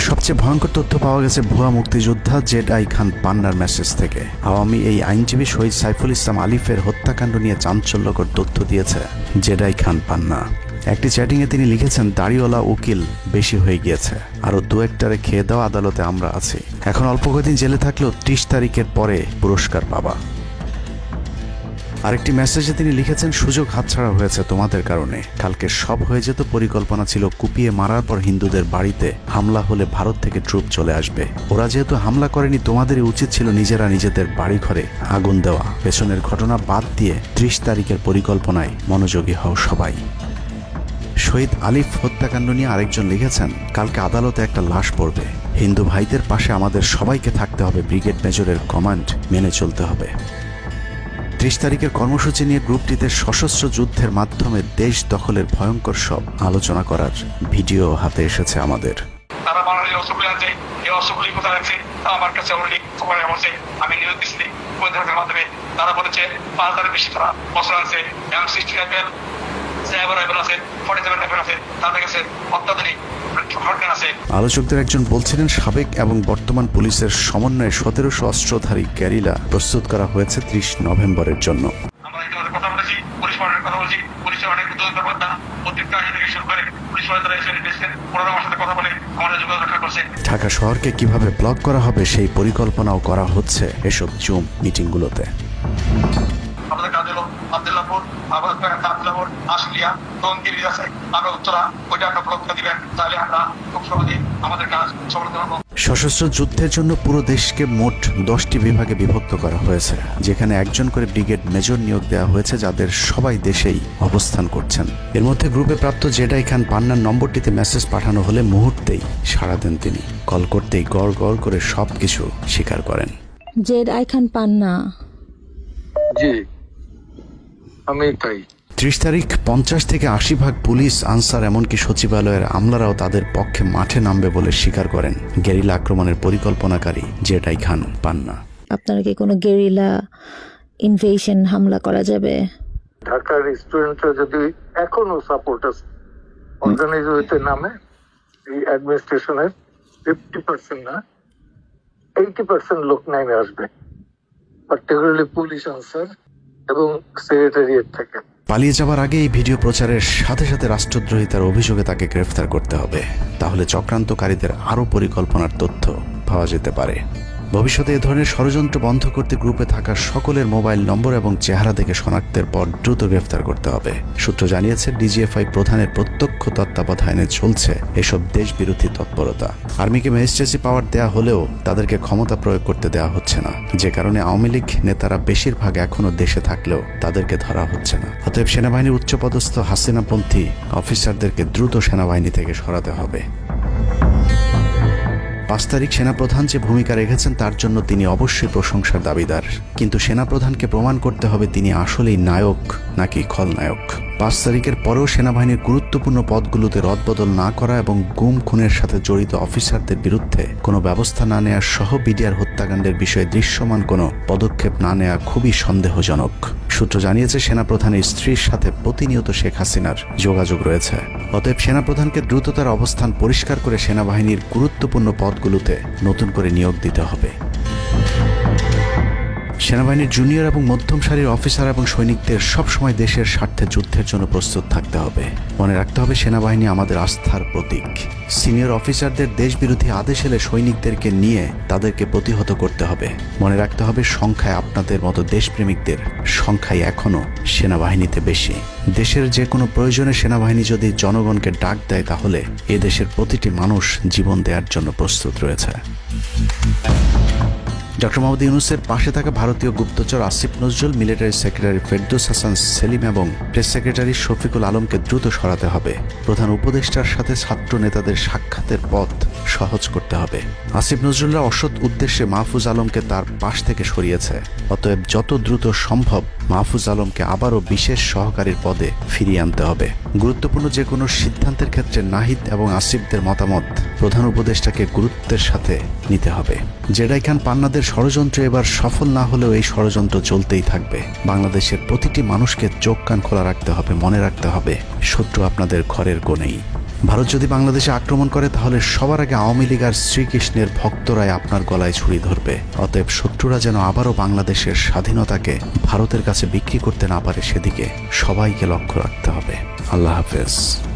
সবচেয়ে ভয়ঙ্কর তথ্য পাওয়া গেছে ভুয়া মুক্তিযোদ্ধা জেড আই খান পান্নার মেসেজ থেকে। আওয়ামী এই আইনজীবী শহীদ সাইফুল ইসলাম আলিফের হত্যাকাণ্ড নিয়ে চাঞ্চল্যকর তথ্য দিয়েছে জেড আই খান পান্না। একটি চ্যাটিংয়ে তিনি লিখেছেন, দাড়িওয়ালা উকিল বেশি হয়ে গিয়েছে, আরও দু একটারে খেয়ে দাও, আদালতে আমরা আছি। এখন অল্প কদিন জেলে থাকলেও 30 তারিখের পরে পুরস্কার পাবা। আরেকটি মেসেজে তিনি লিখেছেন, সুযোগ হাতছাড়া হয়েছে তোমাদের কারণে। কালকে সব হয়ে যেত, পরিকল্পনা ছিল কুপিয়ে মারার পর হিন্দুদের বাড়িতে হামলা হলে ভারত থেকে ট্রুপ চলে আসবে। ওরা যেহেতু হামলা করেনি, তোমাদেরই উচিত ছিল নিজেরা নিজেদের বাড়ি ঘরে আগুন দেওয়া। পেছনের ঘটনা বাদ দিয়ে 30 তারিখের পরিকল্পনায় মনোযোগী হও সবাই। শহীদ আলিফ হত্যাকাণ্ড নিয়ে আরেকজন লিখেছেন, কালকে আদালতে একটা লাশ পড়বে। হিন্দু ভাইদের পাশে আমাদের সবাইকে থাকতে হবে, ব্রিগেড মেজরের কমান্ড মেনে চলতে হবে। 30 তারিখের কর্মসূচি নিয়ে গ্রুপটিতে সশস্ত্র যুদ্ধের মাধ্যমে দেশ দখলের ভয়ঙ্কর সব আলোচনা করার ভিডিও হাতে এসেছে আমাদের। তারা বাংলাদেশে অস্ত্রগুলি আছে, এই অস্ত্রগুলি কোথায় আছে আমার কাছে অলরেডি খবর আছে। আমি নিউজ দিচ্ছি গোয়েন্দাদের মাধ্যমে। তারা বলেছে 5000-এর বেশি তারা অস্ত্র আছে, M60 রাইফেল, সাইবার রাইফেল আছে, 47 রাইফেল আছে, তাদের কাছে অত্যাধুনিক আলোচকদের একজন বলছিলেন, সাবেক এবং বর্তমান পুলিশের সমন্বয়ে 1700 অস্ত্রধারী গ্যারিলা প্রস্তুত করা হয়েছে 30 নভেম্বরের জন্য। ঢাকা শহরকে কিভাবে ব্লক করা হবে সেই পরিকল্পনাও করা হচ্ছে এসব জুম মিটিংগুলোতে। আমাদের কাজ হলো আব্দুল্লাহপুর, আব্দুল্লাহপুর, আশুলিয়া, টঙ্গী আছে, আমরা উত্তরা, ওইটা একটা ব্লক দিবেন, তাহলে আমরা খুব সহজে আমাদের কাজ সফলতা পাবো। সশস্ত্র যুদ্ধের জন্য পুরো দেশকে মোট 10টি বিভাগে বিভক্ত করা হয়েছে, যেখানে একজন করে ব্রিগেড মেজর নিয়োগ দেওয়া হয়েছে, যাদের সবাই দেশেই অবস্থান করছেন। এর মধ্যে গ্রুপে প্রাপ্ত জেড আই খান পান্নার নম্বরটিতে মেসেজ পাঠানো হলে মুহূর্তেই সাড়া দেন তিনি। কল করতেই গড় গড় করে সবকিছু স্বীকার করেন। জেড আই খান পান্না, জি আমি তাই। 30 তারিখ 50 থেকে 80% পুলিশ, আনসার, এমনকি সচিবালয়ের আমলারাও তাদের পক্ষে মাঠে নামবে বলে স্বীকার করেন গেরিলা আক্রমণের পরিকল্পনাকারী জেড আই খান পান্না। আপনারা কি কোনো গেরিলা ইনভেশন হামলা করা যাবে? ঢাকার স্টুডেন্টরা যদি এখনো সাপোর্টার্স অর্গানাইজ হইতে নামে, এই অ্যাডমিনিস্ট্রেশনের 50% না 80% লোক নামে আসবে, পার্টিকুলারলি পুলিশ, আনসার এবং সেক্রেটারিয়েট থেকে। পালিয়ে যাওয়ার আগে এই ভিডিও প্রচারের সাথে সাথে রাষ্ট্রদ্রোহিতার অভিযোগে তাকে গ্রেফতার করতে হবে। তাহলে চক্রান্তকারীদের আরও পরিকল্পনার তথ্য পাওয়া যেতে পারে। ভবিষ্যতে এ ধরনের ষড়যন্ত্র বন্ধ করতে গ্রুপে থাকা সকলের মোবাইল নম্বর এবং চেহারা দেখে শনাক্তের পর দ্রুত গ্রেফতার করতে হবে। সূত্র জানিয়েছে, ডিজিএফআই প্রধানের প্রত্যক্ষ তত্ত্বাবধানে চলছে এসব দেশবিরোধী তৎপরতা। আর্মিকে ম্যাজিস্ট্রেসি পাওয়ার দেয়া হলেও তাদেরকে ক্ষমতা প্রয়োগ করতে দেওয়া হচ্ছে না, যে কারণে আওয়ামী লীগ নেতারা বেশিরভাগ এখনও দেশে থাকলেও তাদেরকে ধরা হচ্ছে না। অতএব সেনাবাহিনীর উচ্চপদস্থ হাসিনাপন্থী অফিসারদেরকে দ্রুত সেনাবাহিনী থেকে সরাতে হবে। 5 তারিখ সেনাপ্রধান যে ভূমিকা রেখেছেন তার জন্য তিনি অবশ্যই প্রশংসার দাবিদার, কিন্তু সেনাপ্রধানকে প্রমাণ করতে হবে তিনি আসলেই নায়ক নাকি খলনায়ক। 5 তারিখের পরেও সেনাবাহিনীর গুরুত্বপূর্ণ পদগুলোতে রদবদল না করা এবং গুম খুনের সাথে জড়িত অফিসারদের বিরুদ্ধে কোনো ব্যবস্থা না নেওয়া সহ বিডিআর হত্যাকাণ্ডের বিষয়ে দৃশ্যমান কোনো পদক্ষেপ না নেওয়া খুবই সন্দেহজনক। সূত্র জানিয়েছে, সেনাপ্রধানের স্ত্রীর সাথে প্রতিনিয়ত শেখ হাসিনার যোগাযোগ রয়েছে। অতএব সেনাপ্রধানকে দ্রুত তার অবস্থান পরিষ্কার করে সেনাবাহিনীর গুরুত্বপূর্ণ পদগুলোতে নতুন করে নিয়োগ দিতে হবে। সেনাবাহিনীর জুনিয়র এবং মধ্যম সারির অফিসার এবং সৈনিকদের সবসময় দেশের স্বার্থে যুদ্ধের জন্য প্রস্তুত থাকতে হবে। মনে রাখতে হবে, সেনাবাহিনী আমাদের আস্থার প্রতীক। সিনিয়র অফিসারদের দেশবিরোধী আদেশ এলে সৈনিকদেরকে নিয়ে তাদেরকে প্রতিহত করতে হবে। মনে রাখতে হবে, সংখ্যায় আপনাদের মতো দেশপ্রেমিকদের সংখ্যাই এখনও সেনাবাহিনীতে বেশি। দেশের যে কোনো প্রয়োজনে সেনাবাহিনী যদি জনগণকে ডাক দেয়, তাহলে এ দেশের প্রতিটি মানুষ জীবন দেওয়ার জন্য প্রস্তুত রয়েছে। ডক্টর মোহাম্মদ ইউনূসের পাশে থাকা ভারতীয় গুপ্তচর আসিফ নজরুল, মিলিটারি সেক্রেটারি ফেরদৌস হাসান সেলিম এবং প্রেস সেক্রেটারি শফিকুল আলমকে দ্রুত সরাতে হবে। প্রধান উপদেষ্টার সাথে ছাত্র নেতাদের সাক্ষাতের পথ সহজ করতে হবে। আসিফ নজরুলরা অসৎ উদ্দেশ্যে মাহফুজ আলমকে তার পাশ থেকে সরিয়েছে। অতএব যত দ্রুত সম্ভব মাহফুজ আলমকে আবারও বিশেষ সহকারীর পদে ফিরিয়ে আনতে হবে। গুরুত্বপূর্ণ যে কোনো সিদ্ধান্তের ক্ষেত্রে নাহিদ এবং আসিফদের মতামত প্রধান উপদেষ্টাকে গুরুত্বের সাথে নিতে হবে। জেড আই খান পান্নাদের ষড়যন্ত্র এবার সফল না হলেও এই ষড়যন্ত্র চলতেই থাকবে। বাংলাদেশের প্রতিটি মানুষকে চোখ কান খোলা রাখতে হবে, মনে রাখতে হবে শত্রু আপনাদের ঘরের কোণেই। ভারত যদি বাংলাদেশে আক্রমণ করে তাহলে সবার আগে আওয়ামী লীগ আর শ্রীকৃষ্ণের ভক্তরাই আপনার গলায় ছুরি ধরবে। অতএব শত্রুরা যেন আবারও বাংলাদেশের স্বাধীনতাকে ভারতের কাছে বিক্রি করতে না পারে সেদিকে সবাইকে লক্ষ্য রাখতে হবে। আল্লাহ হাফেজ।